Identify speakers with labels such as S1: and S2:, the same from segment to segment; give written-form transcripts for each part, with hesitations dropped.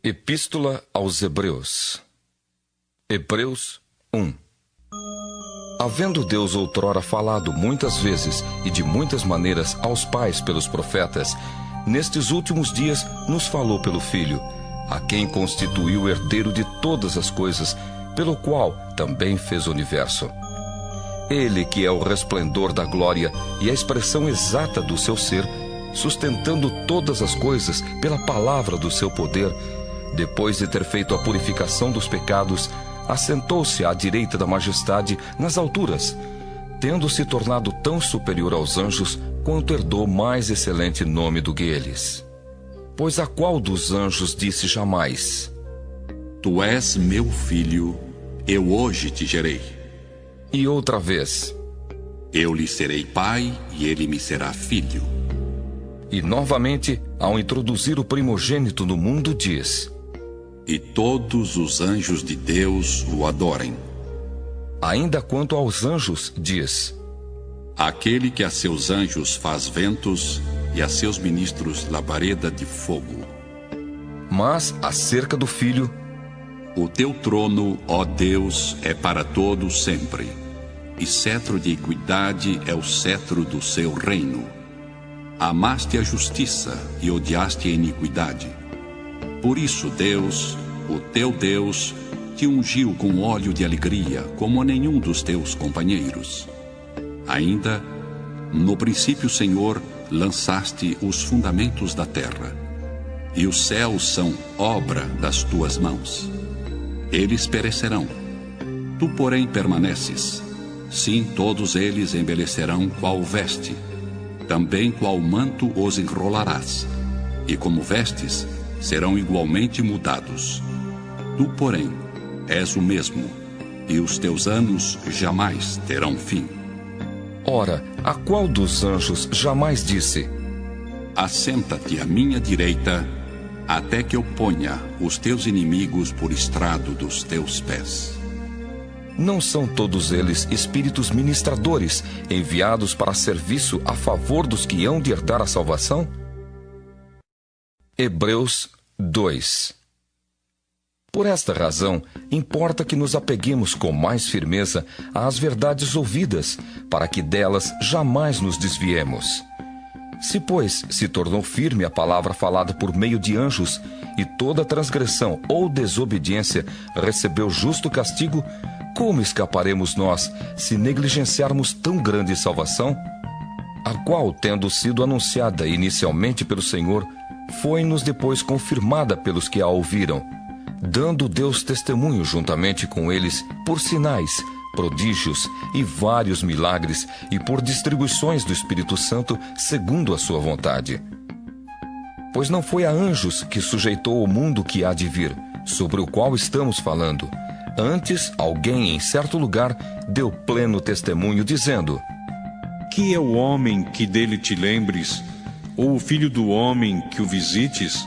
S1: Epístola aos Hebreus. Hebreus 1. Havendo Deus outrora falado muitas vezes e de muitas maneiras aos pais pelos profetas, nestes últimos dias nos falou pelo Filho, a quem constituiu herdeiro de todas as coisas, pelo qual também fez o universo. Ele que é o resplendor da glória e a expressão exata do seu ser, sustentando todas as coisas pela palavra do seu poder, depois de ter feito a purificação dos pecados, assentou-se à direita da majestade nas alturas, tendo se tornado tão superior aos anjos quanto herdou mais excelente nome do que eles. Pois a qual dos anjos disse jamais:
S2: Tu és meu filho, eu hoje te gerei.
S1: E outra vez:
S2: Eu lhe serei pai e ele me será filho.
S1: E novamente, ao introduzir o primogênito no mundo, diz:
S2: E todos os anjos de Deus o adorem.
S1: Ainda quanto aos anjos, diz:
S2: Aquele que a seus anjos faz ventos e a seus ministros labareda de fogo.
S1: Mas, acerca do Filho:
S2: O teu trono, ó Deus, é para todos sempre, e cetro de equidade é o cetro do seu reino. Amaste a justiça e odiaste a iniquidade. Por isso Deus, o teu Deus, te ungiu com óleo de alegria, como a nenhum dos teus companheiros. Ainda, no princípio, Senhor, lançaste os fundamentos da terra, e os céus são obra das tuas mãos. Eles perecerão, tu, porém, permaneces. Sim, todos eles envelhecerão qual veste, também qual manto os enrolarás, e como vestes, serão igualmente mudados. Tu, porém, és o mesmo, e os teus anos jamais terão fim.
S1: Ora, a qual dos anjos jamais disse:
S2: Assenta-te à minha direita, até que eu ponha os teus inimigos por estrado dos teus pés?
S1: Não são todos eles espíritos ministradores, enviados para serviço a favor dos que hão de herdar a salvação? Hebreus 2. Por esta razão, importa que nos apeguemos com mais firmeza às verdades ouvidas, para que delas jamais nos desviemos. Se, pois, se tornou firme a palavra falada por meio de anjos, e toda transgressão ou desobediência recebeu justo castigo, como escaparemos nós, se negligenciarmos tão grande salvação? A qual, tendo sido anunciada inicialmente pelo Senhor, foi-nos depois confirmada pelos que a ouviram, dando Deus testemunho juntamente com eles por sinais, prodígios e vários milagres, e por distribuições do Espírito Santo segundo a sua vontade. Pois não foi a anjos que sujeitou o mundo que há de vir, sobre o qual estamos falando. Antes, alguém em certo lugar deu pleno testemunho, dizendo:
S3: Que é o homem que dele te lembres, ou o filho do homem que o visites?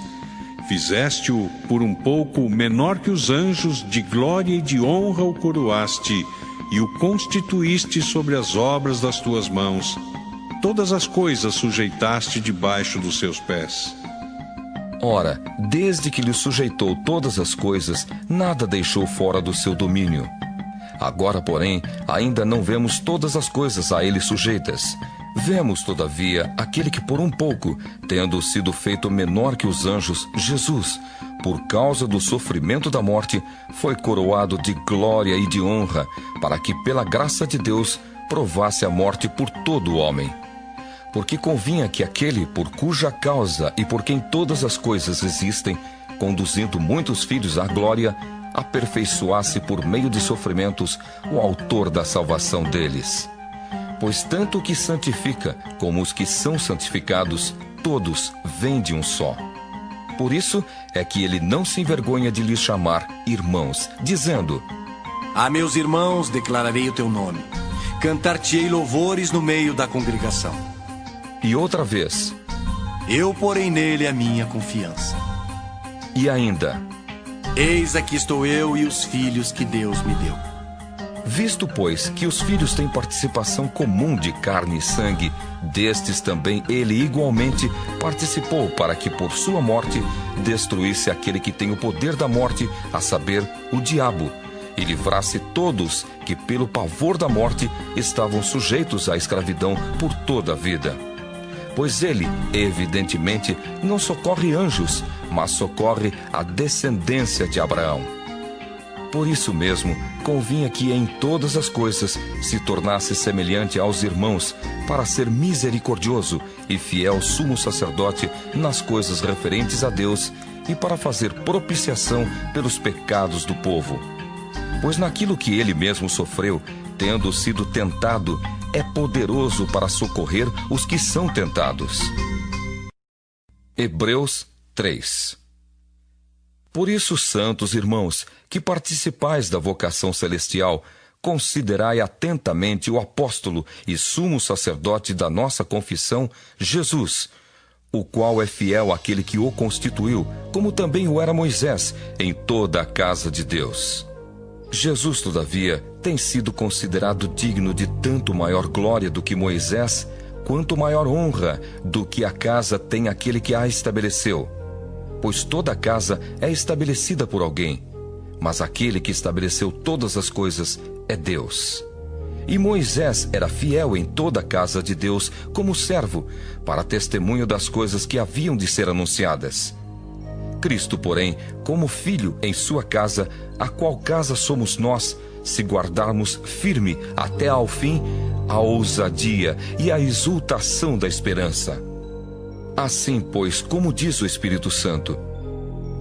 S3: Fizeste-o por um pouco menor que os anjos, de glória e de honra o coroaste, e o constituíste sobre as obras das tuas mãos. Todas as coisas sujeitaste debaixo dos seus pés.
S1: Ora, desde que lhe sujeitou todas as coisas, nada deixou fora do seu domínio. Agora, porém, ainda não vemos todas as coisas a ele sujeitas. Vemos, todavia, aquele que por um pouco, tendo sido feito menor que os anjos, Jesus, por causa do sofrimento da morte, foi coroado de glória e de honra, para que, pela graça de Deus, provasse a morte por todo o homem. Porque convinha que aquele por cuja causa e por quem todas as coisas existem, conduzindo muitos filhos à glória, aperfeiçoasse por meio de sofrimentos o autor da salvação deles. Pois tanto o que santifica como os que são santificados, todos vêm de um só. Por isso é que ele não se envergonha de lhes chamar irmãos, dizendo:
S4: A meus irmãos declararei o teu nome, cantar-te-ei louvores no meio da congregação.
S1: E outra vez:
S4: Eu porei nele a minha confiança.
S1: E ainda:
S4: Eis aqui estou eu e os filhos que Deus me deu.
S1: Visto, pois, que os filhos têm participação comum de carne e sangue, destes também ele igualmente participou, para que por sua morte destruísse aquele que tem o poder da morte, a saber, o diabo, e livrasse todos que pelo pavor da morte estavam sujeitos à escravidão por toda a vida. Pois ele, evidentemente, não socorre anjos, mas socorre a descendência de Abraão. Por isso mesmo, convinha que em todas as coisas se tornasse semelhante aos irmãos, para ser misericordioso e fiel sumo sacerdote nas coisas referentes a Deus e para fazer propiciação pelos pecados do povo. Pois naquilo que ele mesmo sofreu, tendo sido tentado, é poderoso para socorrer os que são tentados. Hebreus 3. Por isso, santos irmãos, que participais da vocação celestial, considerai atentamente o apóstolo e sumo sacerdote da nossa confissão, Jesus, o qual é fiel àquele que o constituiu, como também o era Moisés, em toda a casa de Deus. Jesus, todavia, tem sido considerado digno de tanto maior glória do que Moisés, quanto maior honra do que a casa tem aquele que a estabeleceu. Pois toda a casa é estabelecida por alguém, mas aquele que estabeleceu todas as coisas é Deus. E Moisés era fiel em toda a casa de Deus como servo, para testemunho das coisas que haviam de ser anunciadas. Cristo, porém, como filho em sua casa, a qual casa somos nós, se guardarmos firme até ao fim a ousadia e a exultação da esperança. Assim, pois, como diz o Espírito Santo: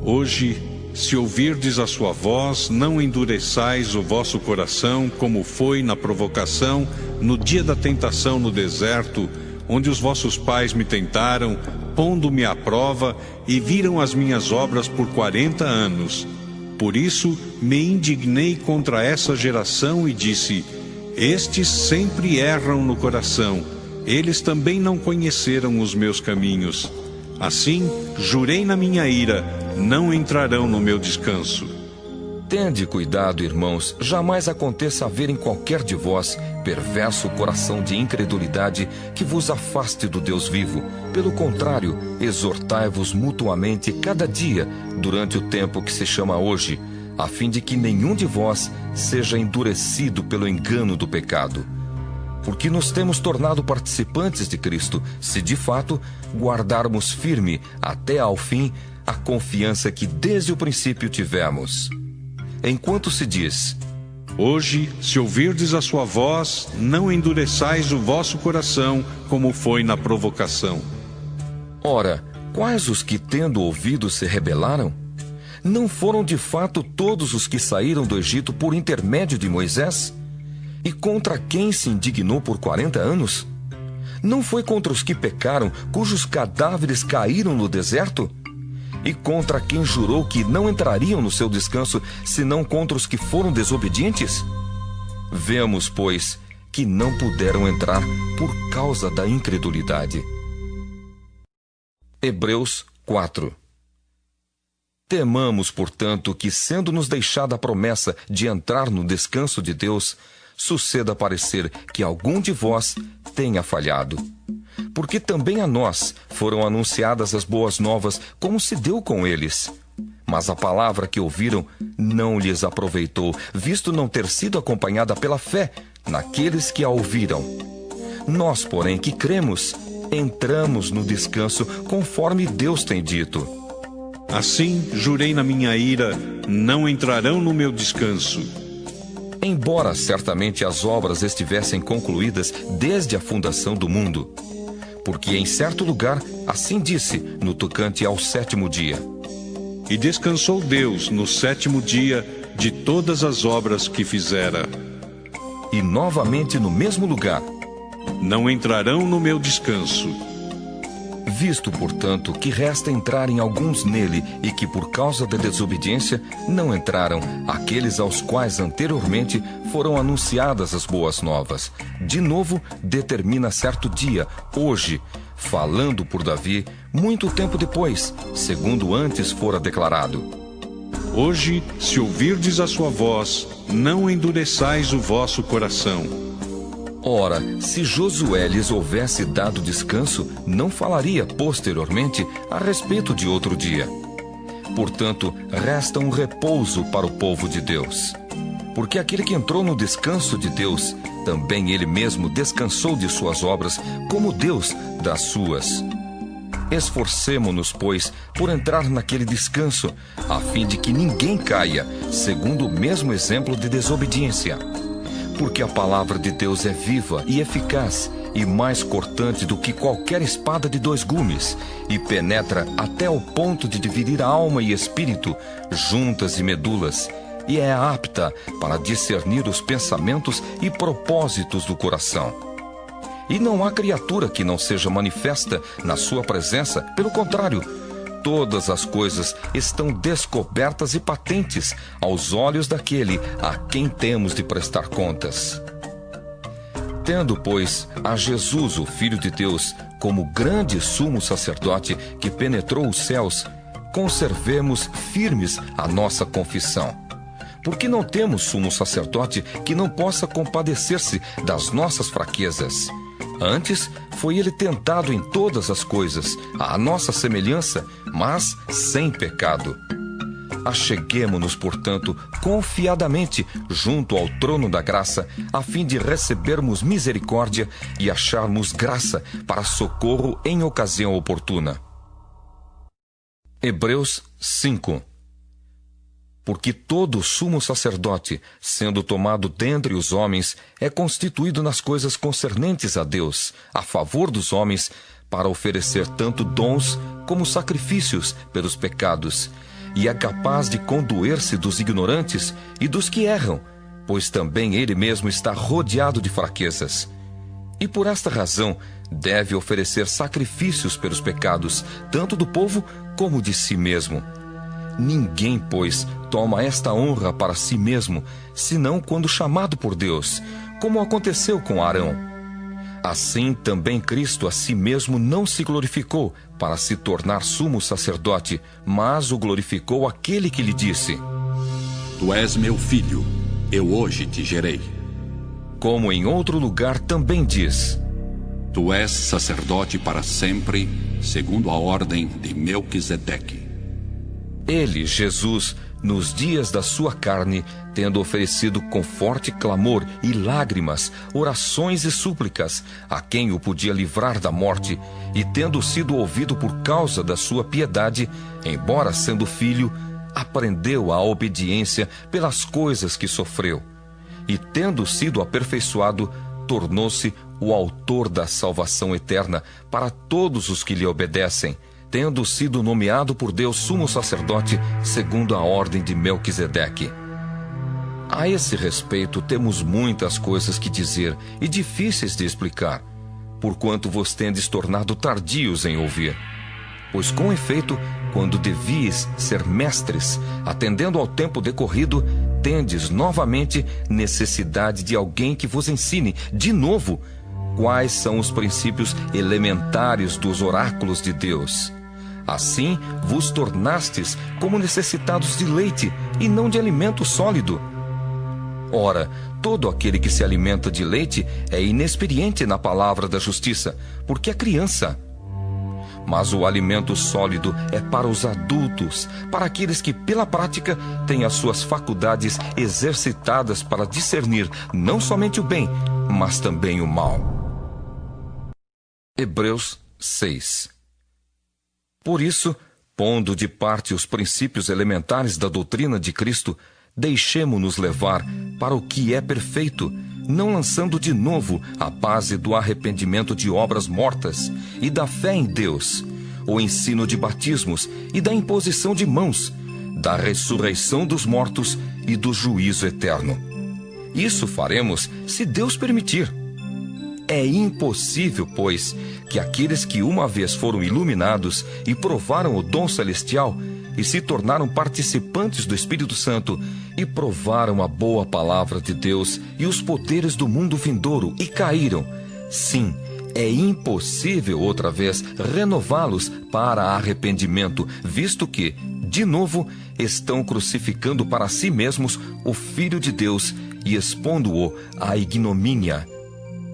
S3: Hoje, se ouvirdes a sua voz, não endureçais o vosso coração, como foi na provocação, no dia da tentação no deserto, onde os vossos pais me tentaram, pondo-me à prova, e viram as minhas obras por 40 anos. Por isso me indignei contra essa geração e disse: estes sempre erram no coração, eles também não conheceram os meus caminhos. Assim, jurei na minha ira, não entrarão no meu descanso.
S1: Tende cuidado, irmãos, jamais aconteça haver em qualquer de vós perverso coração de incredulidade que vos afaste do Deus vivo. Pelo contrário, exortai-vos mutuamente cada dia, durante o tempo que se chama hoje, a fim de que nenhum de vós seja endurecido pelo engano do pecado. Porque nos temos tornado participantes de Cristo, se de fato guardarmos firme até ao fim a confiança que desde o princípio tivemos. Enquanto se diz:
S3: hoje, se ouvirdes a sua voz, não endureçais o vosso coração, como foi na provocação.
S1: Ora, quais os que, tendo ouvido, se rebelaram? Não foram de fato todos os que saíram do Egito por intermédio de Moisés? E contra quem se indignou por 40 anos? Não foi contra os que pecaram, cujos cadáveres caíram no deserto? E contra quem jurou que não entrariam no seu descanso, senão contra os que foram desobedientes? Vemos, pois, que não puderam entrar por causa da incredulidade. Hebreus 4. Temamos, portanto, que, sendo-nos deixada a promessa de entrar no descanso de Deus, suceda parecer que algum de vós tenha falhado. Porque também a nós foram anunciadas as boas novas, como se deu com eles. Mas a palavra que ouviram não lhes aproveitou, visto não ter sido acompanhada pela fé naqueles que a ouviram. Nós, porém, que cremos, entramos no descanso, conforme Deus tem dito:
S3: assim, jurei na minha ira, não entrarão no meu descanso.
S1: Embora certamente as obras estivessem concluídas desde a fundação do mundo. Porque em certo lugar, assim disse, no tocante ao 7º dia:
S3: e descansou Deus no 7º dia de todas as obras que fizera.
S1: E novamente no mesmo lugar:
S3: não entrarão no meu descanso.
S1: Visto, portanto, que resta entrarem alguns nele e que por causa da desobediência não entraram aqueles aos quais anteriormente foram anunciadas as boas novas, de novo determina certo dia, hoje, falando por Davi, muito tempo depois, segundo antes fora declarado:
S3: hoje, se ouvirdes a sua voz, não endureçais o vosso coração.
S1: Ora, se Josué lhes houvesse dado descanso, não falaria posteriormente a respeito de outro dia. Portanto, resta um repouso para o povo de Deus. Porque aquele que entrou no descanso de Deus, também ele mesmo descansou de suas obras, como Deus das suas. Esforcemo-nos, pois, por entrar naquele descanso, a fim de que ninguém caia, segundo o mesmo exemplo de desobediência. Porque a palavra de Deus é viva e eficaz, e mais cortante do que qualquer espada de 2 gumes, e penetra até o ponto de dividir a alma e espírito, juntas e medulas, e é apta para discernir os pensamentos e propósitos do coração. E não há criatura que não seja manifesta na sua presença, pelo contrário, todas as coisas estão descobertas e patentes aos olhos daquele a quem temos de prestar contas. Tendo, pois, a Jesus, o Filho de Deus, como grande sumo sacerdote que penetrou os céus, conservemos firmes a nossa confissão. Porque não temos sumo sacerdote que não possa compadecer-se das nossas fraquezas. Antes, foi ele tentado em todas as coisas, à nossa semelhança, mas sem pecado. Acheguemo-nos, portanto, confiadamente junto ao trono da graça, a fim de recebermos misericórdia e acharmos graça para socorro em ocasião oportuna. Hebreus 5. Porque todo sumo sacerdote, sendo tomado dentre os homens, é constituído nas coisas concernentes a Deus, a favor dos homens, para oferecer tanto dons como sacrifícios pelos pecados, e é capaz de condoer-se dos ignorantes e dos que erram, pois também ele mesmo está rodeado de fraquezas. E por esta razão deve oferecer sacrifícios pelos pecados, tanto do povo como de si mesmo. Ninguém, pois, toma esta honra para si mesmo, senão quando chamado por Deus, como aconteceu com Arão. Assim também Cristo a si mesmo não se glorificou para se tornar sumo sacerdote, mas o glorificou aquele que lhe disse:
S2: Tu és meu filho, eu hoje te gerei.
S1: Como em outro lugar também diz:
S2: Tu és sacerdote para sempre, segundo a ordem de Melquisedeque.
S1: Ele, Jesus, nos dias da sua carne, tendo oferecido com forte clamor e lágrimas, orações e súplicas, a quem o podia livrar da morte, e tendo sido ouvido por causa da sua piedade, embora sendo filho, aprendeu a obediência pelas coisas que sofreu. E tendo sido aperfeiçoado, tornou-se o autor da salvação eterna para todos os que lhe obedecem, tendo sido nomeado por Deus sumo sacerdote segundo a ordem de Melquisedeque. A esse respeito temos muitas coisas que dizer e difíceis de explicar, porquanto vos tendes tornado tardios em ouvir. Pois com efeito, quando devíeis ser mestres, atendendo ao tempo decorrido, tendes novamente necessidade de alguém que vos ensine, de novo, quais são os princípios elementares dos oráculos de Deus. Assim vos tornastes como necessitados de leite e não de alimento sólido. Ora, todo aquele que se alimenta de leite é inexperiente na palavra da justiça, porque é criança. Mas o alimento sólido é para os adultos, para aqueles que, pela prática, têm as suas faculdades exercitadas para discernir não somente o bem, mas também o mal. Hebreus 6. Por isso, pondo de parte os princípios elementares da doutrina de Cristo, deixemo-nos levar para o que é perfeito, não lançando de novo a base do arrependimento de obras mortas e da fé em Deus, o ensino de batismos e da imposição de mãos, da ressurreição dos mortos e do juízo eterno. Isso faremos se Deus permitir. É impossível, pois, que aqueles que uma vez foram iluminados e provaram o dom celestial e se tornaram participantes do Espírito Santo e provaram a boa palavra de Deus e os poderes do mundo vindouro e caíram, sim, é impossível outra vez renová-los para arrependimento, visto que, de novo, estão crucificando para si mesmos o Filho de Deus e expondo-o à ignomínia.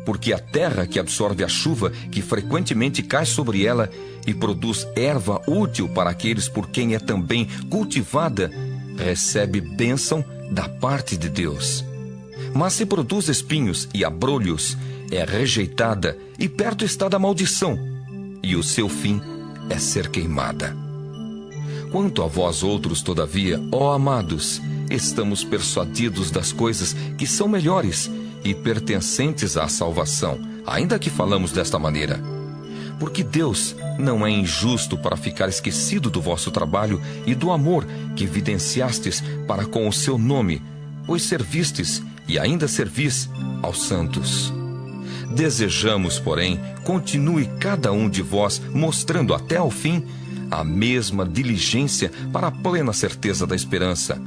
S1: Porque a terra que absorve a chuva que frequentemente cai sobre ela e produz erva útil para aqueles por quem é também cultivada, recebe bênção da parte de Deus. Mas se produz espinhos e abrolhos, é rejeitada e perto está da maldição, e o seu fim é ser queimada. Quanto a vós outros, todavia, ó amados, estamos persuadidos das coisas que são melhores e pertencentes à salvação, ainda que falamos desta maneira. Porque Deus não é injusto para ficar esquecido do vosso trabalho e do amor que evidenciastes para com o seu nome, pois servistes e ainda servis aos santos. Desejamos, porém, continue cada um de vós mostrando até ao fim a mesma diligência para a plena certeza da esperança,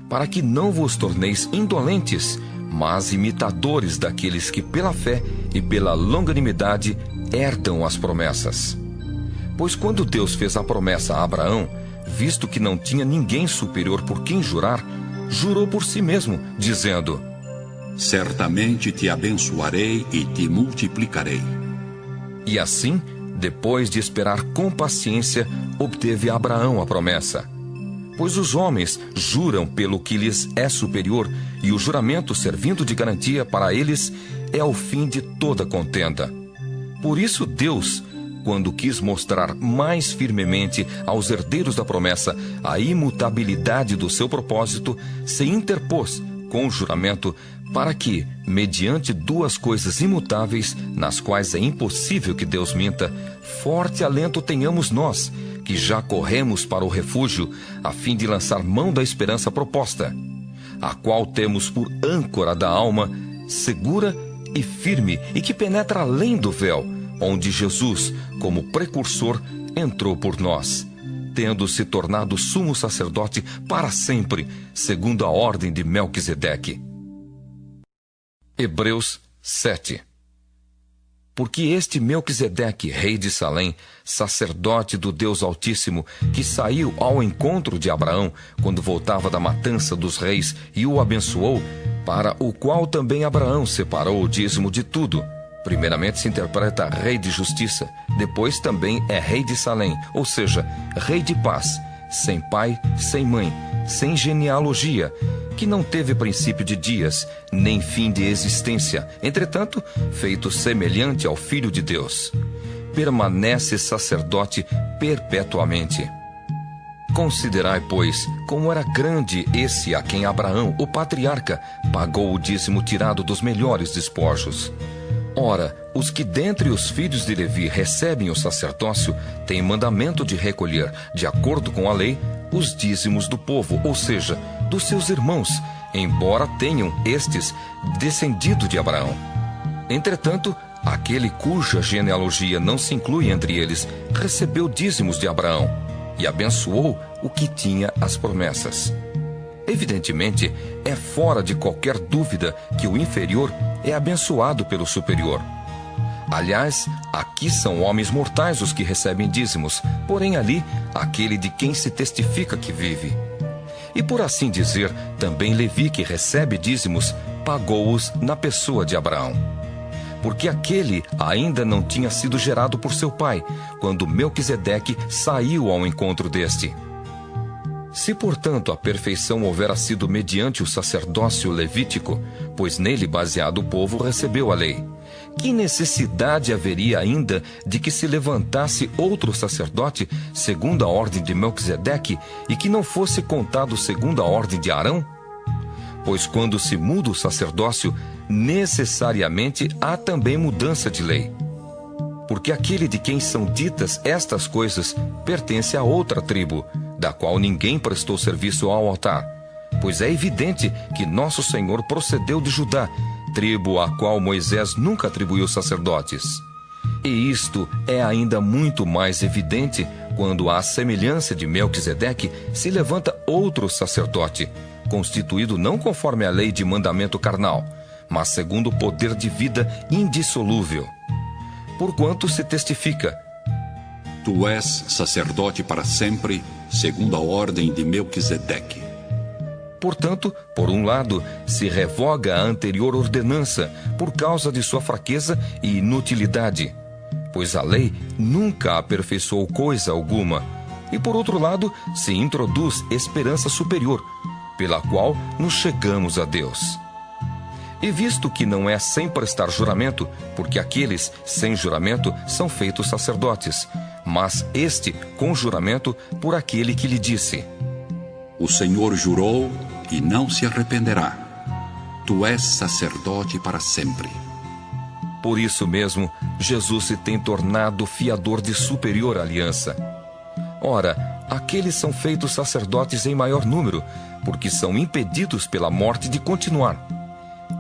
S1: para que não vos torneis indolentes, mas imitadores daqueles que pela fé e pela longanimidade herdam as promessas. Pois quando Deus fez a promessa a Abraão, visto que não tinha ninguém superior por quem jurar, jurou por si mesmo, dizendo:
S2: certamente te abençoarei e te multiplicarei.
S1: E assim, depois de esperar com paciência, obteve Abraão a promessa. Pois os homens juram pelo que lhes é superior, e o juramento, servindo de garantia para eles, é o fim de toda contenda. Por isso Deus, quando quis mostrar mais firmemente aos herdeiros da promessa a imutabilidade do seu propósito, se interpôs com o juramento para que, mediante duas coisas imutáveis, nas quais é impossível que Deus minta, forte alento tenhamos nós, que já corremos para o refúgio, a fim de lançar mão da esperança proposta, a qual temos por âncora da alma, segura e firme, e que penetra além do véu, onde Jesus, como precursor, entrou por nós, tendo se tornado sumo sacerdote para sempre, segundo a ordem de Melquisedeque. Hebreus 7. Porque este Melquisedeque, rei de Salém, sacerdote do Deus Altíssimo, que saiu ao encontro de Abraão quando voltava da matança dos reis e o abençoou, para o qual também Abraão separou o dízimo de tudo. Primeiramente se interpreta rei de justiça, depois também é rei de Salém, ou seja, rei de paz, sem pai, sem mãe, sem genealogia, que não teve princípio de dias, nem fim de existência, entretanto, feito semelhante ao Filho de Deus. Permanece sacerdote perpetuamente. Considerai, pois, como era grande esse a quem Abraão, o patriarca, pagou o dízimo tirado dos melhores despojos. Ora, os que dentre os filhos de Levi recebem o sacerdócio têm mandamento de recolher, de acordo com a lei, os dízimos do povo, ou seja, dos seus irmãos, embora tenham estes descendido de Abraão. Entretanto, aquele cuja genealogia não se inclui entre eles, recebeu dízimos de Abraão e abençoou o que tinha as promessas. Evidentemente, é fora de qualquer dúvida que o inferior é abençoado pelo superior. Aliás, aqui são homens mortais os que recebem dízimos, porém ali, aquele de quem se testifica que vive. E por assim dizer, também Levi, que recebe dízimos, pagou-os na pessoa de Abraão. Porque aquele ainda não tinha sido gerado por seu pai, quando Melquisedeque saiu ao encontro deste. Se, portanto, a perfeição houvera sido mediante o sacerdócio levítico, pois nele baseado o povo recebeu a lei, que necessidade haveria ainda de que se levantasse outro sacerdote segundo a ordem de Melquisedeque e que não fosse contado segundo a ordem de Arão? Pois quando se muda o sacerdócio, necessariamente há também mudança de lei. Porque aquele de quem são ditas estas coisas pertence a outra tribo, da qual ninguém prestou serviço ao altar, pois é evidente que nosso Senhor procedeu de Judá, tribo à qual Moisés nunca atribuiu sacerdotes. E isto é ainda muito mais evidente quando, à semelhança de Melquisedeque, se levanta outro sacerdote, constituído não conforme a lei de mandamento carnal, mas segundo o poder de vida indissolúvel. Porquanto se testifica:
S2: Tu és sacerdote para sempre, segundo a ordem de Melquisedeque.
S1: Portanto, por um lado, se revoga a anterior ordenança por causa de sua fraqueza e inutilidade, pois a lei nunca aperfeiçoou coisa alguma, e por outro lado, se introduz esperança superior, pela qual nos chegamos a Deus. E visto que não é sem prestar juramento, porque aqueles sem juramento são feitos sacerdotes, mas este com juramento por aquele que lhe disse:
S2: O Senhor jurou e não se arrependerá. Tu és sacerdote para sempre.
S1: Por isso mesmo, Jesus se tem tornado fiador de superior aliança. Ora, aqueles são feitos sacerdotes em maior número, porque são impedidos pela morte de continuar.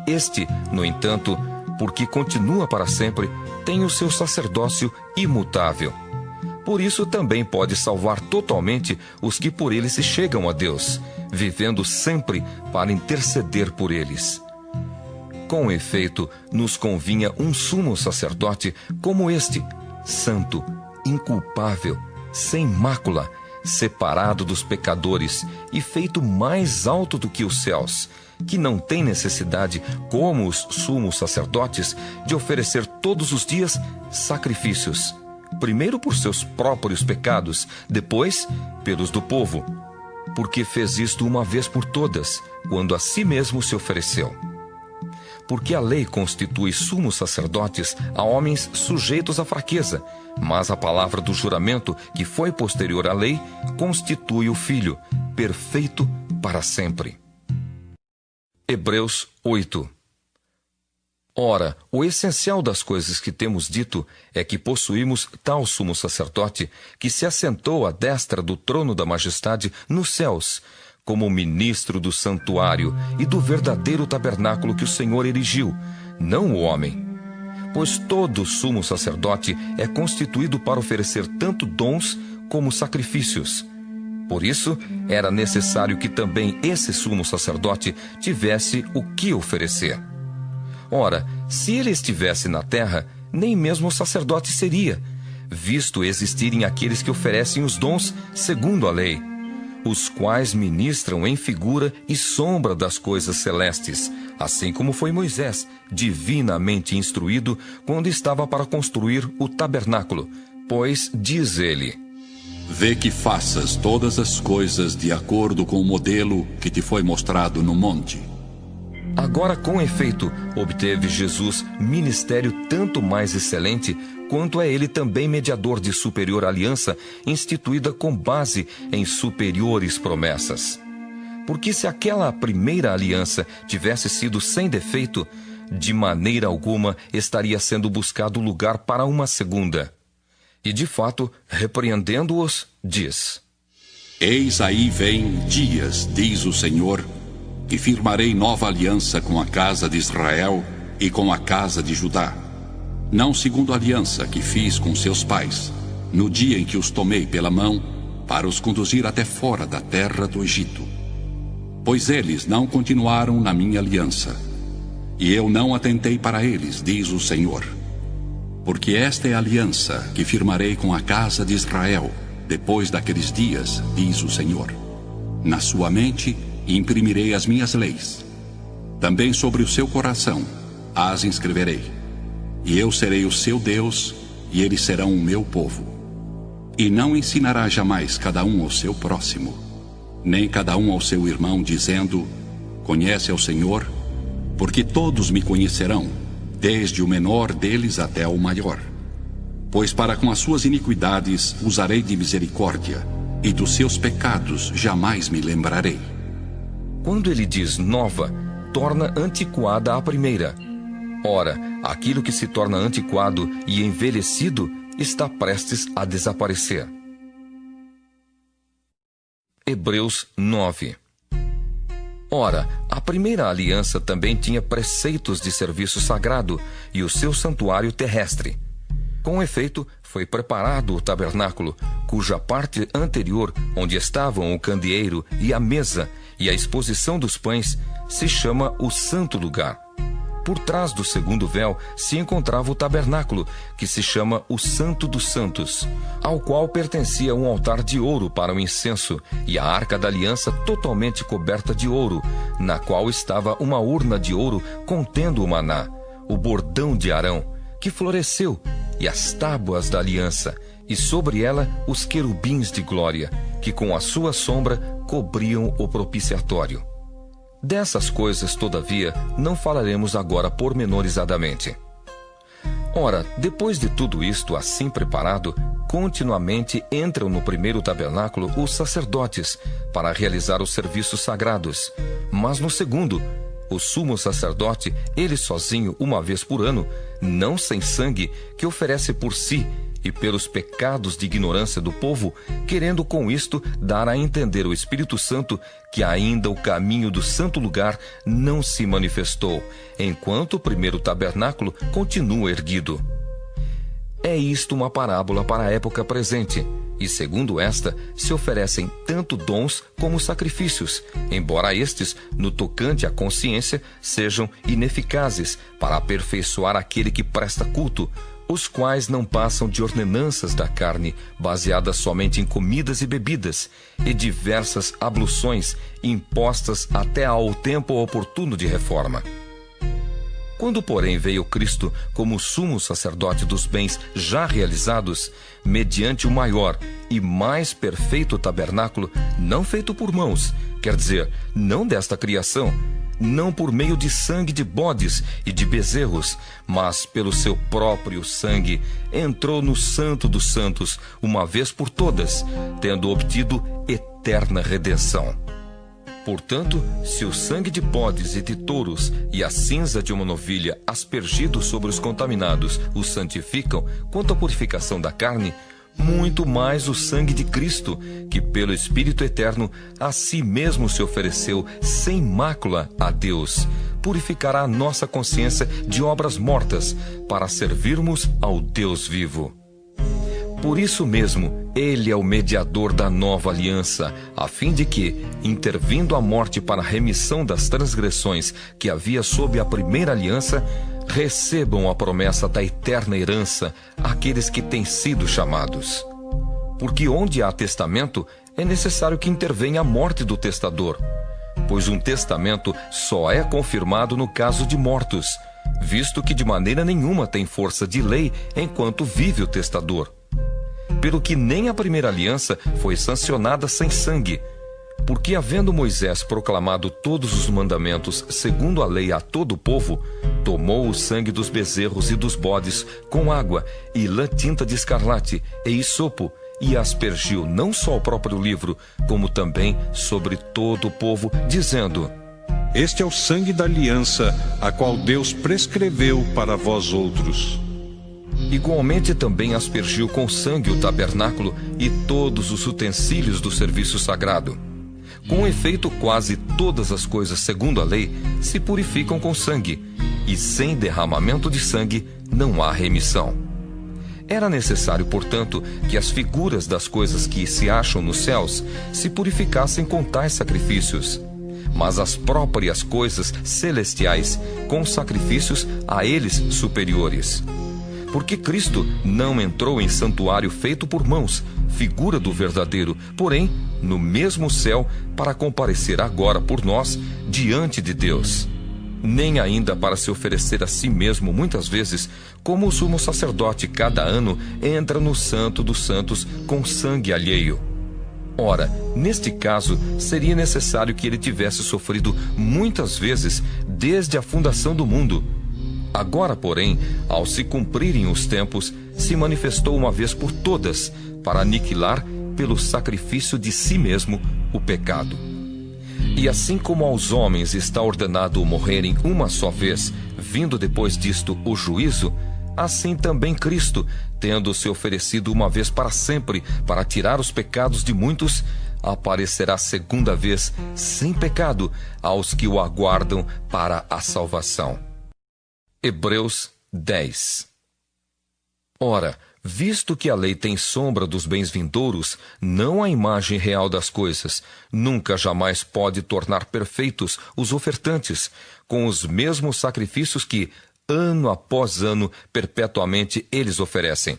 S1: Este, no entanto, porque continua para sempre, tem o seu sacerdócio imutável. Por isso também pode salvar totalmente os que por ele se chegam a Deus, vivendo sempre para interceder por eles. Com efeito, nos convinha um sumo sacerdote como este, santo, inculpável, sem mácula, separado dos pecadores e feito mais alto do que os céus, que não tem necessidade, como os sumos sacerdotes, de oferecer todos os dias sacrifícios, primeiro por seus próprios pecados, depois pelos do povo, porque fez isto uma vez por todas, quando a si mesmo se ofereceu. Porque a lei constitui sumos sacerdotes a homens sujeitos à fraqueza, mas a palavra do juramento, que foi posterior à lei, constitui o Filho, perfeito para sempre. Hebreus 8. Ora, o essencial das coisas que temos dito é que possuímos tal sumo sacerdote que se assentou à destra do trono da majestade nos céus, como ministro do santuário e do verdadeiro tabernáculo que o Senhor erigiu, não o homem. Pois todo sumo sacerdote é constituído para oferecer tanto dons como sacrifícios. Por isso, era necessário que também esse sumo sacerdote tivesse o que oferecer. Ora, se ele estivesse na terra, nem mesmo sacerdote seria, visto existirem aqueles que oferecem os dons segundo a lei, os quais ministram em figura e sombra das coisas celestes, assim como foi Moisés, divinamente instruído, quando estava para construir o tabernáculo, pois diz ele:
S2: Vê que faças todas as coisas de acordo com o modelo que te foi mostrado no monte.
S1: Agora, com efeito, obteve Jesus ministério tanto mais excelente, quanto é ele também mediador de superior aliança, instituída com base em superiores promessas. Porque se aquela primeira aliança tivesse sido sem defeito, de maneira alguma estaria sendo buscado lugar para uma segunda. E de fato, repreendendo-os, diz:
S2: Eis aí vem dias, diz o Senhor, e firmarei nova aliança com a casa de Israel e com a casa de Judá, não segundo a aliança que fiz com seus pais, no dia em que os tomei pela mão, para os conduzir até fora da terra do Egito. Pois eles não continuaram na minha aliança, e eu não atentei para eles, diz o Senhor. Porque esta é a aliança que firmarei com a casa de Israel, depois daqueles dias, diz o Senhor. Na sua mente imprimirei as minhas leis. Também sobre o seu coração as inscreverei. E eu serei o seu Deus, e eles serão o meu povo. E não ensinará jamais cada um ao seu próximo, nem cada um ao seu irmão, dizendo: Conhece ao Senhor, porque todos me conhecerão, desde o menor deles até o maior. Pois para com as suas iniquidades usarei de misericórdia, e dos seus pecados jamais me lembrarei.
S1: Quando ele diz nova, torna antiquada a primeira. Ora, aquilo que se torna antiquado e envelhecido está prestes a desaparecer. Hebreus 9. Ora, a primeira aliança também tinha preceitos de serviço sagrado e o seu santuário terrestre. Com efeito, foi preparado o tabernáculo, cuja parte anterior, onde estavam o candeeiro e a mesa e a exposição dos pães, se chama o Santo Lugar. por trás do segundo véu se encontrava o tabernáculo, que se chama o Santo dos Santos, ao qual pertencia um altar de ouro para o incenso e a arca da aliança totalmente coberta de ouro, na qual estava uma urna de ouro contendo o maná, o bordão de Arão, que floresceu, e as tábuas da aliança, e sobre ela os querubins de glória, que com a sua sombra cobriam o propiciatório. Dessas coisas, todavia, não falaremos agora pormenorizadamente. Ora, depois de tudo isto assim preparado, continuamente entram no primeiro tabernáculo os sacerdotes, para realizar os serviços sagrados. Mas no segundo, o sumo sacerdote, ele sozinho, uma vez por ano, não sem sangue, que oferece por si e pelos pecados de ignorância do povo, querendo com isto dar a entender ao Espírito Santo que ainda o caminho do santo lugar não se manifestou, enquanto o primeiro tabernáculo continua erguido. É isto uma parábola para a época presente, e segundo esta, se oferecem tanto dons como sacrifícios, embora estes, no tocante à consciência, sejam ineficazes para aperfeiçoar aquele que presta culto, os quais não passam de ordenanças da carne, baseadas somente em comidas e bebidas, e diversas abluções impostas até ao tempo oportuno de reforma. Quando, porém, veio Cristo como sumo sacerdote dos bens já realizados, mediante o maior e mais perfeito tabernáculo, não feito por mãos, quer dizer, não desta criação, não por meio de sangue de bodes e de bezerros, mas pelo seu próprio sangue, entrou no Santo dos Santos, uma vez por todas, tendo obtido eterna redenção. Portanto, se o sangue de bodes e de touros e a cinza de uma novilha aspergidos sobre os contaminados os santificam quanto à purificação da carne, muito mais o sangue de Cristo, que pelo Espírito Eterno a si mesmo se ofereceu sem mácula a Deus, purificará a nossa consciência de obras mortas, para servirmos ao Deus vivo. Por isso mesmo, ele é o mediador da nova aliança, a fim de que, intervindo a morte para a remissão das transgressões que havia sob a primeira aliança, recebam a promessa da eterna herança aqueles que têm sido chamados. Porque onde há testamento, é necessário que intervenha a morte do testador, pois um testamento só é confirmado no caso de mortos, visto que de maneira nenhuma tem força de lei enquanto vive o testador. Pelo que nem a primeira aliança foi sancionada sem sangue, porque havendo Moisés proclamado todos os mandamentos segundo a lei a todo o povo, tomou o sangue dos bezerros e dos bodes com água e lã tinta de escarlate e hisopo, e aspergiu não só o próprio livro, como também sobre todo o povo, dizendo:
S3: Este é o sangue da aliança, a qual Deus prescreveu para vós outros.
S1: Igualmente também aspergiu com sangue o tabernáculo e todos os utensílios do serviço sagrado. Com efeito, quase todas as coisas segundo a lei se purificam com sangue, e sem derramamento de sangue não há remissão. Era necessário, portanto, que as figuras das coisas que se acham nos céus se purificassem com tais sacrifícios, mas as próprias coisas celestiais com sacrifícios a eles superiores. Porque Cristo não entrou em santuário feito por mãos, figura do verdadeiro, porém, no mesmo céu, para comparecer agora por nós diante de Deus. Nem ainda para se oferecer a si mesmo muitas vezes, como o sumo sacerdote cada ano entra no Santo dos Santos com sangue alheio. Ora, neste caso, seria necessário que ele tivesse sofrido muitas vezes desde a fundação do mundo. Agora, porém, ao se cumprirem os tempos, se manifestou uma vez por todas, para aniquilar, pelo sacrifício de si mesmo, o pecado. E assim como aos homens está ordenado morrerem uma só vez, vindo depois disto o juízo, assim também Cristo, tendo se oferecido uma vez para sempre, para tirar os pecados de muitos, aparecerá segunda vez, sem pecado, aos que o aguardam para a salvação. Hebreus 10. Ora, Visto que a lei tem sombra dos bens vindouros, não a imagem real das coisas, nunca jamais pode tornar perfeitos os ofertantes, com os mesmos sacrifícios que, ano após ano, perpetuamente eles oferecem.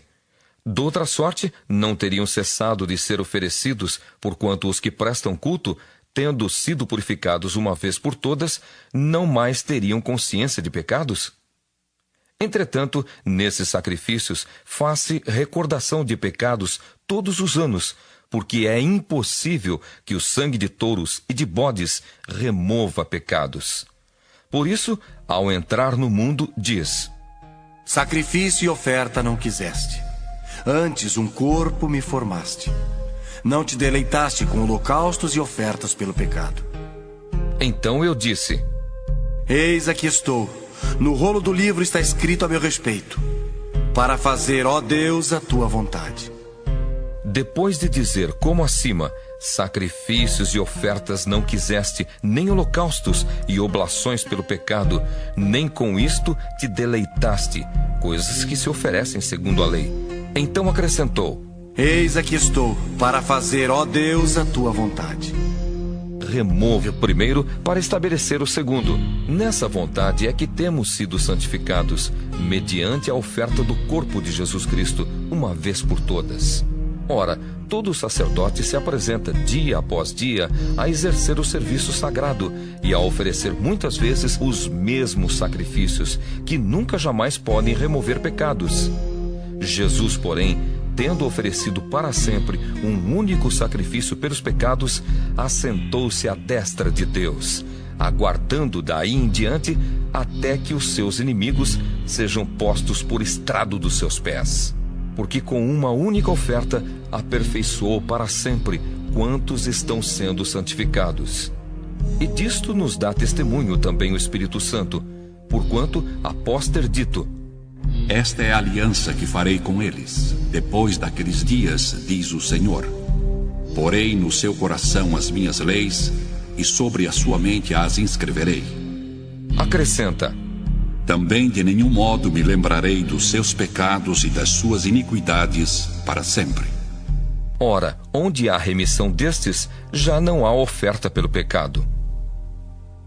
S1: Doutra sorte, não teriam cessado de ser oferecidos, porquanto os que prestam culto, tendo sido purificados uma vez por todas, não mais teriam consciência de pecados? Entretanto, nesses sacrifícios, faz-se recordação de pecados todos os anos, porque é impossível que o sangue de touros e de bodes remova pecados. Por isso, ao entrar no mundo, diz:
S4: Sacrifício e oferta não quiseste, antes um corpo me formaste. Não te deleitaste com holocaustos e ofertas pelo pecado.
S1: Então eu disse:
S4: Eis aqui estou. No rolo do livro está escrito a meu respeito, para fazer, ó Deus, a tua vontade.
S1: Depois de dizer, como acima, sacrifícios e ofertas não quiseste, nem holocaustos e oblações pelo pecado, nem com isto te deleitaste, coisas que se oferecem segundo a lei. Então acrescentou:
S4: Eis aqui estou, para fazer, ó Deus, a tua vontade.
S1: Remove o primeiro para estabelecer o segundo. Nessa vontade é que temos sido santificados, mediante a oferta do corpo de Jesus Cristo, uma vez por todas. Ora, todo sacerdote se apresenta dia após dia a exercer o serviço sagrado e a oferecer muitas vezes os mesmos sacrifícios, que nunca jamais podem remover pecados. Jesus, porém, tendo oferecido para sempre um único sacrifício pelos pecados, assentou-se à destra de Deus, aguardando daí em diante até que os seus inimigos sejam postos por estrado dos seus pés. Porque com uma única oferta aperfeiçoou para sempre quantos estão sendo santificados. E disto nos dá testemunho também o Espírito Santo, porquanto, após ter dito:
S2: Esta é a aliança que farei com eles, depois daqueles dias, diz o Senhor. Porei no seu coração as minhas leis, e sobre a sua mente as inscreverei.
S1: Acrescenta:
S2: Também de nenhum modo me lembrarei dos seus pecados e das suas iniquidades para sempre.
S1: Ora, onde há remissão destes, já não há oferta pelo pecado.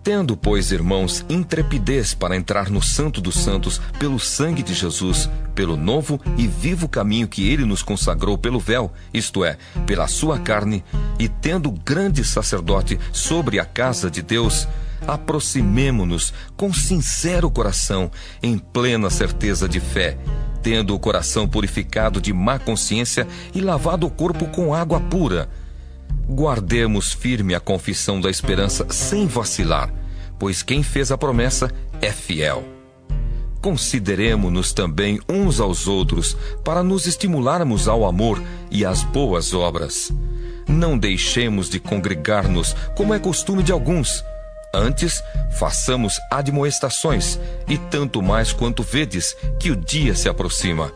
S1: Tendo, pois, irmãos, intrepidez para entrar no Santo dos Santos pelo sangue de Jesus, pelo novo e vivo caminho que ele nos consagrou pelo véu, isto é, pela sua carne, e tendo grande sacerdote sobre a casa de Deus, aproximemo-nos com sincero coração, em plena certeza de fé, tendo o coração purificado de má consciência e lavado o corpo com água pura. Guardemos firme a confissão da esperança sem vacilar, pois quem fez a promessa é fiel. Consideremo-nos também uns aos outros para nos estimularmos ao amor e às boas obras. Não deixemos de congregar-nos, como é costume de alguns. Antes, façamos admoestações, e tanto mais quanto vedes que o dia se aproxima.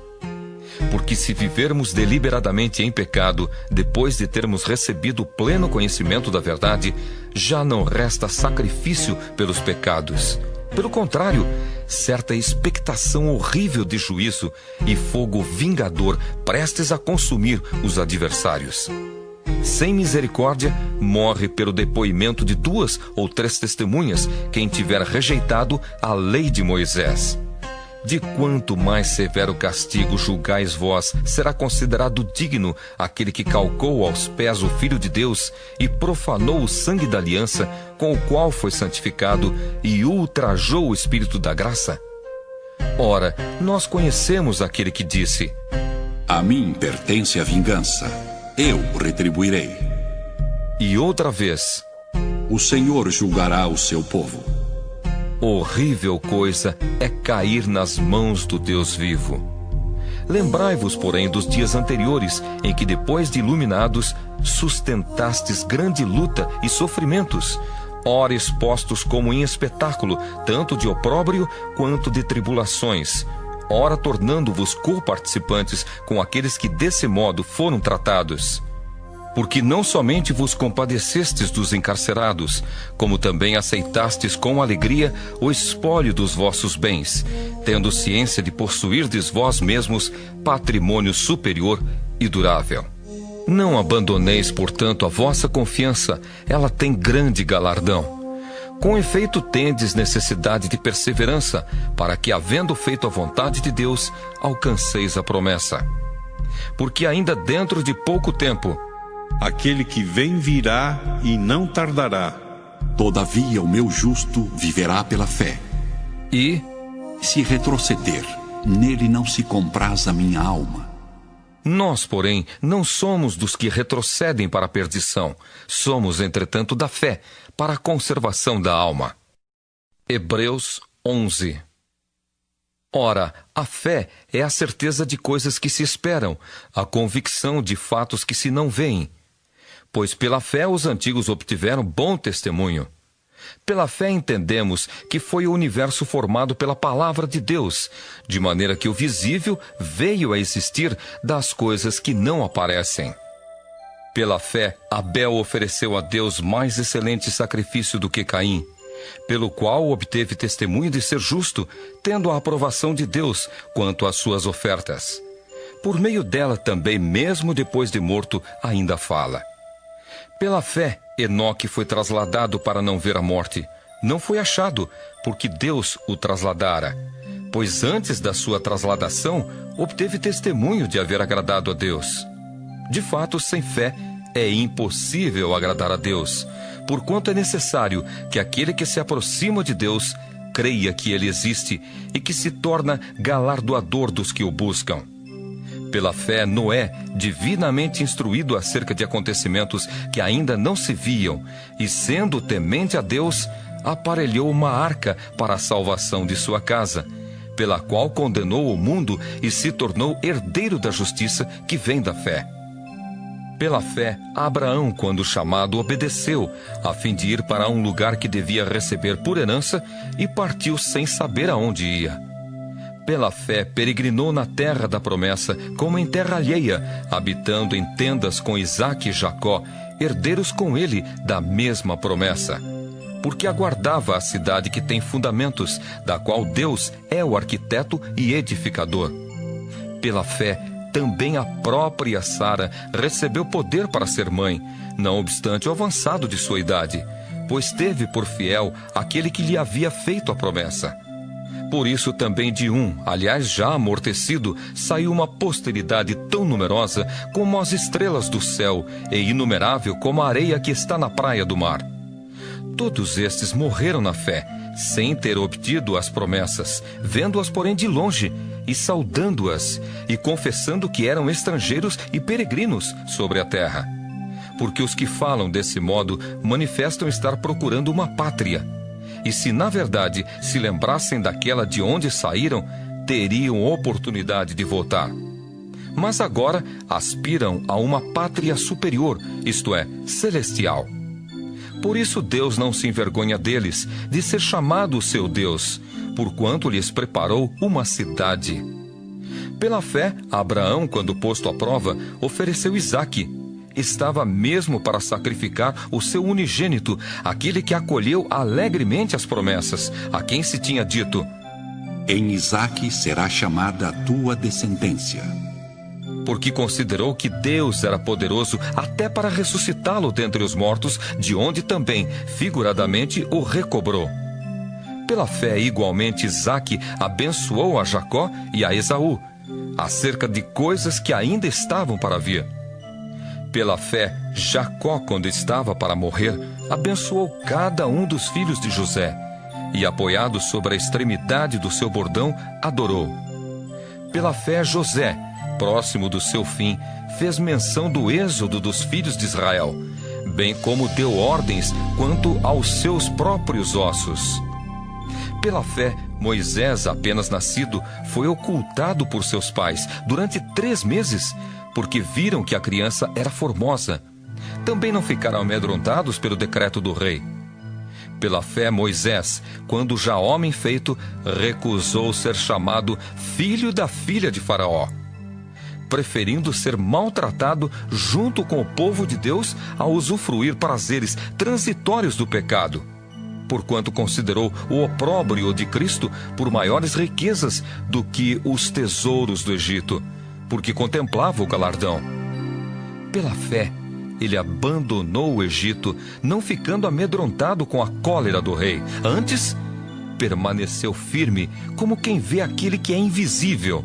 S1: Porque se vivermos deliberadamente em pecado, depois de termos recebido o pleno conhecimento da verdade, já não resta sacrifício pelos pecados. Pelo contrário, certa expectação horrível de juízo e fogo vingador prestes a consumir os adversários. Sem misericórdia, morre pelo depoimento de 2 ou 3 testemunhas quem tiver rejeitado a lei de Moisés. De quanto mais severo castigo julgais vós, será considerado digno aquele que calcou aos pés o Filho de Deus e profanou o sangue da aliança, com o qual foi santificado, e ultrajou o Espírito da graça? Ora, nós conhecemos aquele que disse:
S2: A mim pertence a vingança, eu retribuirei.
S1: E outra vez:
S2: O Senhor julgará o seu povo.
S1: Horrível coisa é cair nas mãos do Deus vivo. Lembrai-vos, porém, dos dias anteriores, em que, depois de iluminados, sustentastes grande luta e sofrimentos, ora expostos como em espetáculo, tanto de opróbrio quanto de tribulações, ora tornando-vos coparticipantes com aqueles que desse modo foram tratados. Porque não somente vos compadecestes dos encarcerados, como também aceitastes com alegria o espólio dos vossos bens, tendo ciência de possuirdes vós mesmos patrimônio superior e durável. Não abandoneis, portanto, a vossa confiança, ela tem grande galardão. Com efeito, tendes necessidade de perseverança, para que, havendo feito a vontade de Deus, alcanceis a promessa. Porque ainda dentro de pouco tempo,
S3: aquele que vem virá e não tardará.
S2: Todavia o meu justo viverá pela fé.
S1: E,
S2: se retroceder, nele não se compraz a minha alma.
S1: Nós, porém, não somos dos que retrocedem para a perdição. Somos, entretanto, da fé, para a conservação da alma. Hebreus 11. Ora, a fé é a certeza de coisas que se esperam, a convicção de fatos que se não veem. Pois pela fé os antigos obtiveram bom testemunho. Pela fé entendemos que foi o universo formado pela palavra de Deus, de maneira que o visível veio a existir das coisas que não aparecem. Pela fé, Abel ofereceu a Deus mais excelente sacrifício do que Caim, pelo qual obteve testemunho de ser justo, tendo a aprovação de Deus quanto às suas ofertas. Por meio dela também, mesmo depois de morto, ainda fala. Pela fé, Enoque foi trasladado para não ver a morte. Não foi achado, porque Deus o trasladara. Pois antes da sua trasladação, obteve testemunho de haver agradado a Deus. De fato, sem fé, é impossível agradar a Deus, porquanto é necessário que aquele que se aproxima de Deus creia que Ele existe e que se torna galardoador dos que o buscam. Pela fé, Noé, divinamente instruído acerca de acontecimentos que ainda não se viam, e sendo temente a Deus, aparelhou uma arca para a salvação de sua casa, pela qual condenou o mundo e se tornou herdeiro da justiça que vem da fé. Pela fé, Abraão, quando chamado, obedeceu, a fim de ir para um lugar que devia receber por herança, e partiu sem saber aonde ia. Pela fé, peregrinou na terra da promessa, como em terra alheia, habitando em tendas com Isaque e Jacó, herdeiros com ele da mesma promessa. Porque aguardava a cidade que tem fundamentos, da qual Deus é o arquiteto e edificador. Pela fé, também a própria Sara recebeu poder para ser mãe, não obstante o avançado de sua idade, pois teve por fiel aquele que lhe havia feito a promessa. Por isso também de aliás já amortecido, saiu uma posteridade tão numerosa como as estrelas do céu e inumerável como a areia que está na praia do mar. Todos estes morreram na fé, sem ter obtido as promessas, vendo-as porém de longe, e saudando-as, e confessando que eram estrangeiros e peregrinos sobre a terra. Porque os que falam desse modo manifestam estar procurando uma pátria. E se na verdade se lembrassem daquela de onde saíram, teriam oportunidade de voltar. Mas agora aspiram a uma pátria superior, isto é, celestial. Por isso Deus não se envergonha deles, de ser chamado seu Deus, porquanto lhes preparou uma cidade. Pela fé, Abraão, quando posto à prova, ofereceu Isaque. Estava mesmo para sacrificar o seu unigênito, aquele que acolheu alegremente as promessas, a quem se tinha dito:
S2: em Isaque será chamada a tua descendência.
S1: Porque considerou que Deus era poderoso até para ressuscitá-lo dentre os mortos, de onde também, figuradamente, o recobrou. Pela fé, igualmente, Isaque abençoou a Jacó e a Esaú, acerca de coisas que ainda estavam para vir. Pela fé, Jacó, quando estava para morrer, abençoou cada um dos filhos de José, e, apoiado sobre a extremidade do seu bordão, adorou. Pela fé, José, próximo do seu fim, fez menção do êxodo dos filhos de Israel, bem como deu ordens quanto aos seus próprios ossos. Pela fé, Moisés, apenas nascido, foi ocultado por seus pais durante 3 meses, porque viram que a criança era formosa. Também não ficaram amedrontados pelo decreto do rei. Pela fé, Moisés, quando já homem feito, recusou ser chamado filho da filha de Faraó. preferindo ser maltratado junto com o povo de Deus a usufruir prazeres transitórios do pecado, porquanto considerou o opróbrio de Cristo por maiores riquezas do que os tesouros do Egito, porque contemplava o galardão. Pela fé, ele abandonou o Egito, não ficando amedrontado com a cólera do rei. Antes, permaneceu firme, como quem vê aquele que é invisível.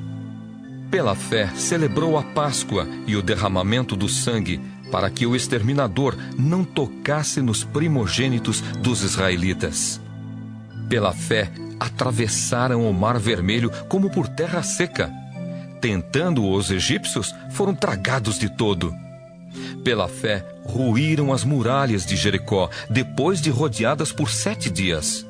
S1: Pela fé, celebrou a Páscoa e o derramamento do sangue, para que o exterminador não tocasse nos primogênitos dos israelitas. Pela fé, atravessaram o Mar Vermelho como por terra seca. Tentando os egípcios, foram tragados de todo. Pela fé, ruíram as muralhas de Jericó, depois de rodeadas por 7 dias.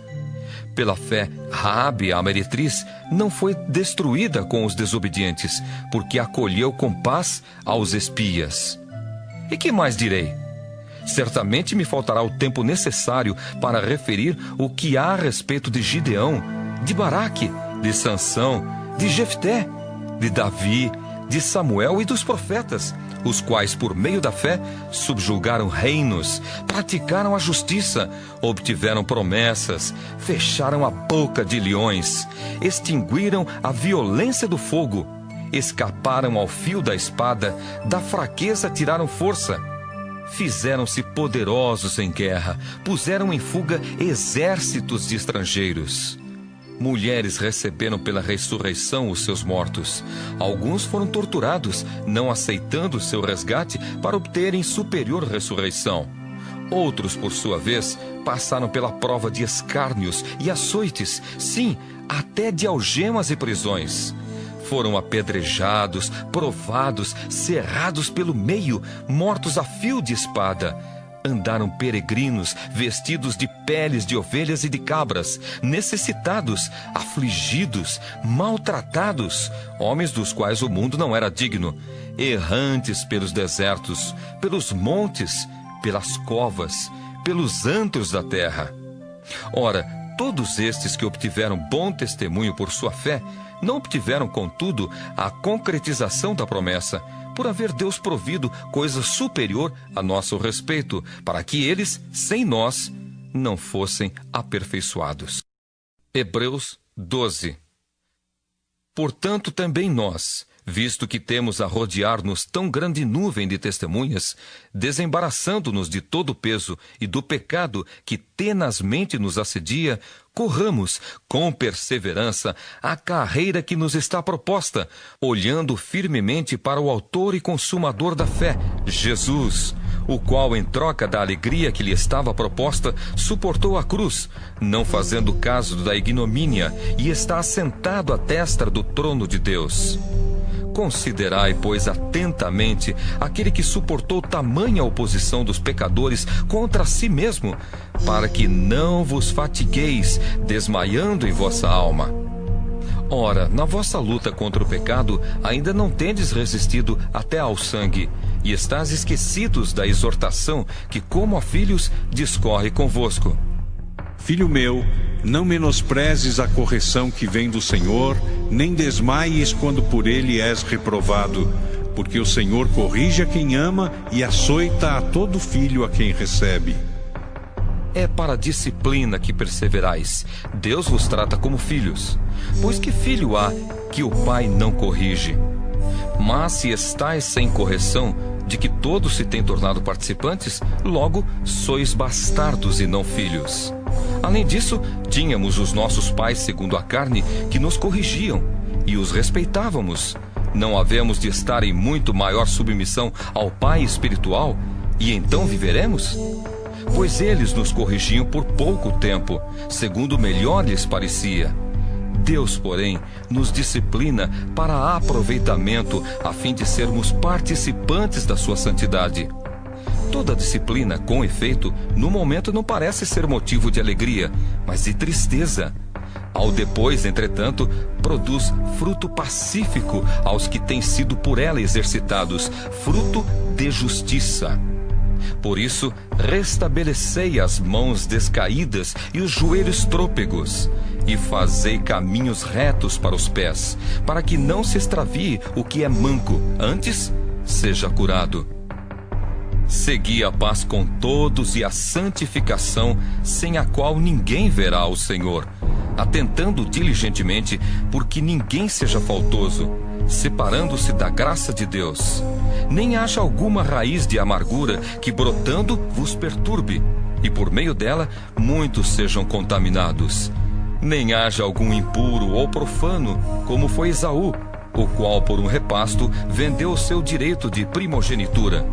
S1: Pela fé, Raabe, a meretriz, não foi destruída com os desobedientes, porque acolheu com paz aos espias. E que mais direi? Certamente me faltará o tempo necessário para referir o que há a respeito de Gideão, de Baraque, de Sansão, de Jefté, de Davi, de Samuel e dos profetas, os quais, por meio da fé, subjugaram reinos, praticaram a justiça, obtiveram promessas, fecharam a boca de leões, extinguiram a violência do fogo, escaparam ao fio da espada, da fraqueza tiraram força, fizeram-se poderosos em guerra, puseram em fuga exércitos de estrangeiros. Mulheres receberam pela ressurreição os seus mortos. Alguns foram torturados, não aceitando seu resgate para obterem superior ressurreição. Outros, por sua vez, passaram pela prova de escárnios e açoites, sim, até de algemas e prisões. Foram apedrejados, provados, cerrados pelo meio, mortos a fio de espada. Andaram peregrinos, vestidos de peles de ovelhas e de cabras, necessitados, afligidos, maltratados, homens dos quais o mundo não era digno, errantes pelos desertos, pelos montes, pelas covas, pelos antros da terra. Ora, todos estes que obtiveram bom testemunho por sua fé, não obtiveram, contudo, a concretização da promessa, por haver Deus provido coisa superior a nosso respeito, para que eles, sem nós, não fossem aperfeiçoados. Hebreus 12. Portanto, também nós, visto que temos a rodear-nos tão grande nuvem de testemunhas, desembaraçando-nos de todo o peso e do pecado que tenazmente nos assedia, corramos com perseverança a carreira que nos está proposta, olhando firmemente para o autor e consumador da fé, Jesus, o qual, em troca da alegria que lhe estava proposta, suportou a cruz, não fazendo caso da ignomínia, e está assentado à destra do trono de Deus. Considerai, pois, atentamente aquele que suportou tamanha oposição dos pecadores contra si mesmo, para que não vos fatigueis, desmaiando em vossa alma. Ora, na vossa luta contra o pecado, ainda não tendes resistido até ao sangue, e estáis esquecidos da exortação que, como a filhos, discorre convosco.
S3: Filho meu, não menosprezes a correção que vem do Senhor, nem desmaies quando por ele és reprovado, porque o Senhor corrige a quem ama e açoita a todo filho a quem recebe.
S1: É para a disciplina que perseverais. Deus vos trata como filhos. Pois que filho há que o pai não corrige? Mas se estáis sem correção, de que todos se têm tornado participantes, logo sois bastardos e não filhos. Além disso, tínhamos os nossos pais segundo a carne que nos corrigiam, e os respeitávamos. Não havemos de estar em muito maior submissão ao Pai espiritual, e então viveremos? Pois eles nos corrigiam por pouco tempo, segundo melhor lhes parecia. Deus, porém, nos disciplina para aproveitamento, a fim de sermos participantes da sua santidade. Toda disciplina, com efeito, no momento não parece ser motivo de alegria, mas de tristeza. Ao depois, entretanto, produz fruto pacífico aos que têm sido por ela exercitados, fruto de justiça. Por isso, restabelecei as mãos descaídas e os joelhos trôpegos. e fazei caminhos retos para os pés, para que não se extravie o que é manco, antes seja curado. Segui a paz com todos e a santificação, sem a qual ninguém verá o Senhor, atentando diligentemente porque ninguém seja faltoso, separando-se da graça de Deus. Nem haja alguma raiz de amargura que brotando vos perturbe, e por meio dela muitos sejam contaminados. Nem haja algum impuro ou profano, como foi Esaú, o qual por um repasto vendeu o seu direito de primogenitura.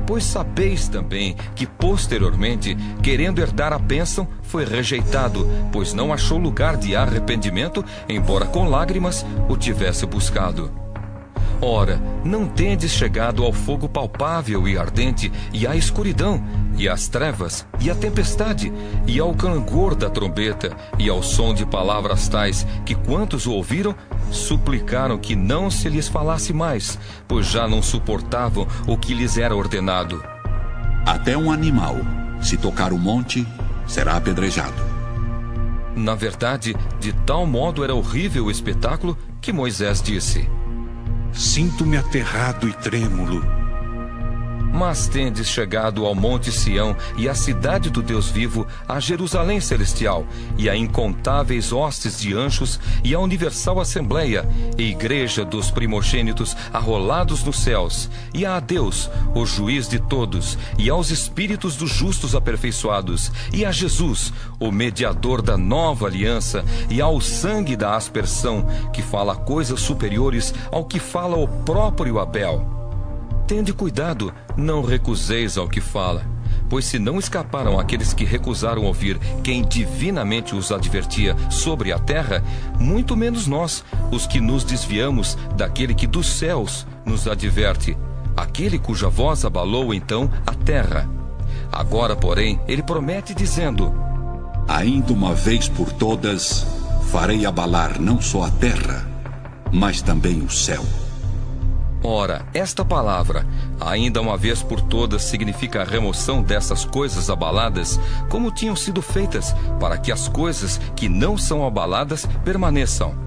S1: Pois sabeis também que posteriormente, querendo herdar a bênção, foi rejeitado, pois não achou lugar de arrependimento, embora com lágrimas o tivesse buscado. Ora, não tendes chegado ao fogo palpável e ardente, e à escuridão, e às trevas, e à tempestade, e ao clangor da trombeta, e ao som de palavras tais, que quantos o ouviram, suplicaram que não se lhes falasse mais, pois já não suportavam o que lhes era ordenado.
S2: Até um animal, se tocar o monte, será apedrejado.
S1: Na verdade, de tal modo era horrível o espetáculo que Moisés disse:
S3: Sinto-me aterrado e trêmulo.
S1: Mas tendes chegado ao monte Sião e à cidade do Deus vivo, a Jerusalém celestial, e a incontáveis hostes de anjos, e a universal assembleia, e igreja dos primogênitos arrolados nos céus, e a Deus, o juiz de todos, e aos espíritos dos justos aperfeiçoados, e a Jesus, o mediador da nova aliança, e ao sangue da aspersão, que fala coisas superiores ao que fala o próprio Abel. Tende cuidado, não recuseis ao que fala, pois se não escaparam aqueles que recusaram ouvir quem divinamente os advertia sobre a terra, muito menos nós, os que nos desviamos daquele que dos céus nos adverte, aquele cuja voz abalou então a terra. Agora, porém, ele promete dizendo:
S2: Ainda uma vez por todas, farei abalar não só a terra, mas também o céu.
S1: Ora, esta palavra, ainda uma vez por todas, significa a remoção dessas coisas abaladas, como tinham sido feitas, para que as coisas que não são abaladas permaneçam.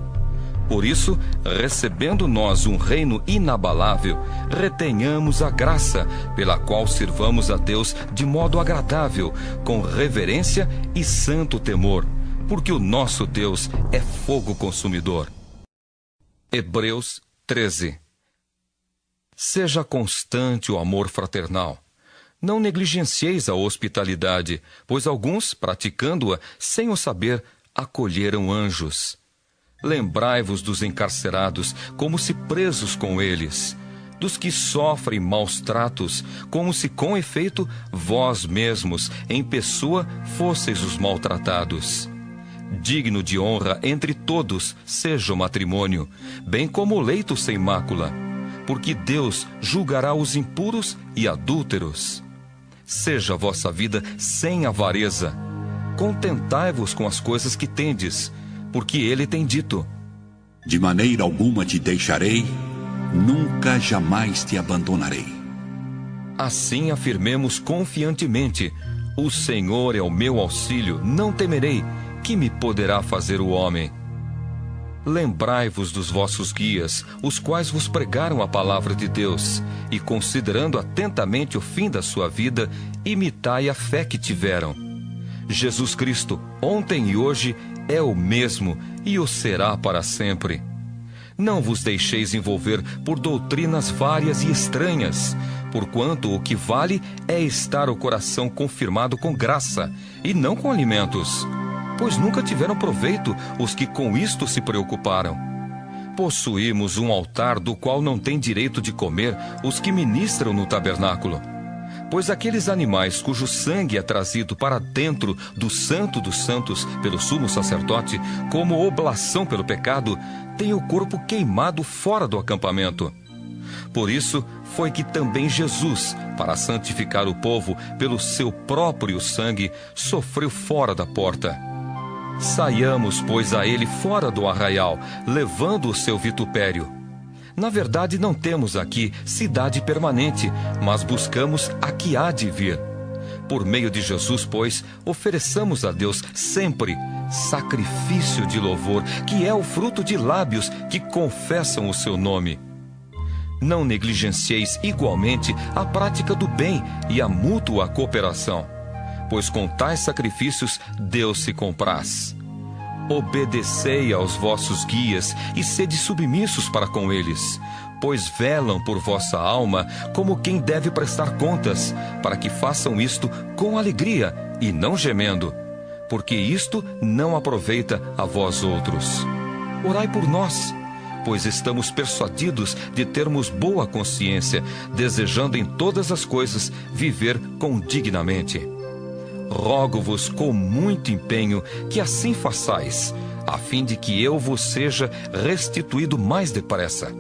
S1: Por isso, recebendo nós um reino inabalável, retenhamos a graça, pela qual sirvamos a Deus de modo agradável, com reverência e santo temor, porque o nosso Deus é fogo consumidor. Hebreus 13. Seja constante o amor fraternal. Não negligencieis a hospitalidade, pois alguns, praticando-a sem o saber, acolheram anjos. Lembrai-vos dos encarcerados, como se presos com eles, dos que sofrem maus tratos, como se com efeito vós mesmos, em pessoa, fosseis os maltratados. Digno de honra entre todos seja o matrimônio, bem como o leito sem mácula, porque Deus julgará os impuros e adúlteros. Seja a vossa vida sem avareza. Contentai-vos com as coisas que tendes, porque ele tem dito:
S2: De maneira alguma te deixarei, nunca jamais te abandonarei.
S1: Assim afirmemos confiantemente: o Senhor é o meu auxílio, não temerei. Que me poderá fazer o homem? Lembrai-vos dos vossos guias, os quais vos pregaram a palavra de Deus, e considerando atentamente o fim da sua vida, imitai a fé que tiveram. Jesus Cristo, ontem e hoje, é o mesmo e o será para sempre. Não vos deixeis envolver por doutrinas várias e estranhas, porquanto o que vale é estar o coração confirmado com graça, e não com alimentos, pois nunca tiveram proveito os que com isto se preocuparam. Possuímos um altar do qual não têm direito de comer os que ministram no tabernáculo. Pois aqueles animais cujo sangue é trazido para dentro do Santo dos Santos pelo sumo sacerdote, como oblação pelo pecado, têm o corpo queimado fora do acampamento. Por isso foi que também Jesus, para santificar o povo pelo seu próprio sangue, sofreu fora da porta. Saiamos, pois, a ele fora do arraial, levando o seu vitupério. Na verdade, não temos aqui cidade permanente, mas buscamos a que há de vir. Por meio de Jesus, pois, ofereçamos a Deus sempre sacrifício de louvor, que é o fruto de lábios que confessam o seu nome. Não negligencieis igualmente a prática do bem e a mútua cooperação, pois com tais sacrifícios Deus se compraz. Obedecei aos vossos guias e sede submissos para com eles, pois velam por vossa alma como quem deve prestar contas, para que façam isto com alegria e não gemendo, porque isto não aproveita a vós outros. Orai por nós, pois estamos persuadidos de termos boa consciência, desejando em todas as coisas viver condignamente. Rogo-vos com muito empenho que assim façais, a fim de que eu vos seja restituído mais depressa.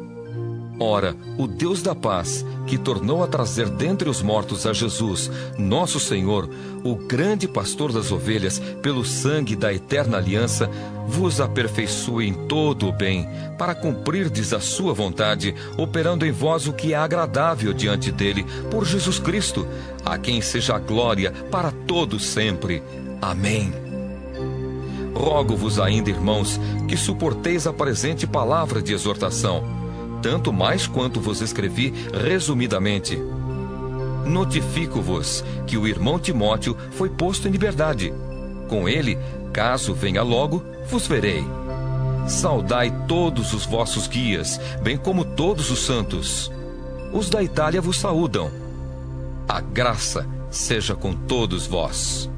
S1: Ora, o Deus da paz, que tornou a trazer dentre os mortos a Jesus, nosso Senhor, o grande pastor das ovelhas, pelo sangue da eterna aliança, vos aperfeiçoe em todo o bem, para cumprirdes a sua vontade, operando em vós o que é agradável diante dele, por Jesus Cristo, a quem seja a glória para todos sempre. Amém. Rogo-vos ainda, irmãos, que suporteis a presente palavra de exortação, tanto mais quanto vos escrevi resumidamente. Notifico-vos que o irmão Timóteo foi posto em liberdade. Com ele, caso venha logo, vos verei. Saudai todos os vossos guias, bem como todos os santos. Os da Itália vos saúdam. A graça seja com todos vós.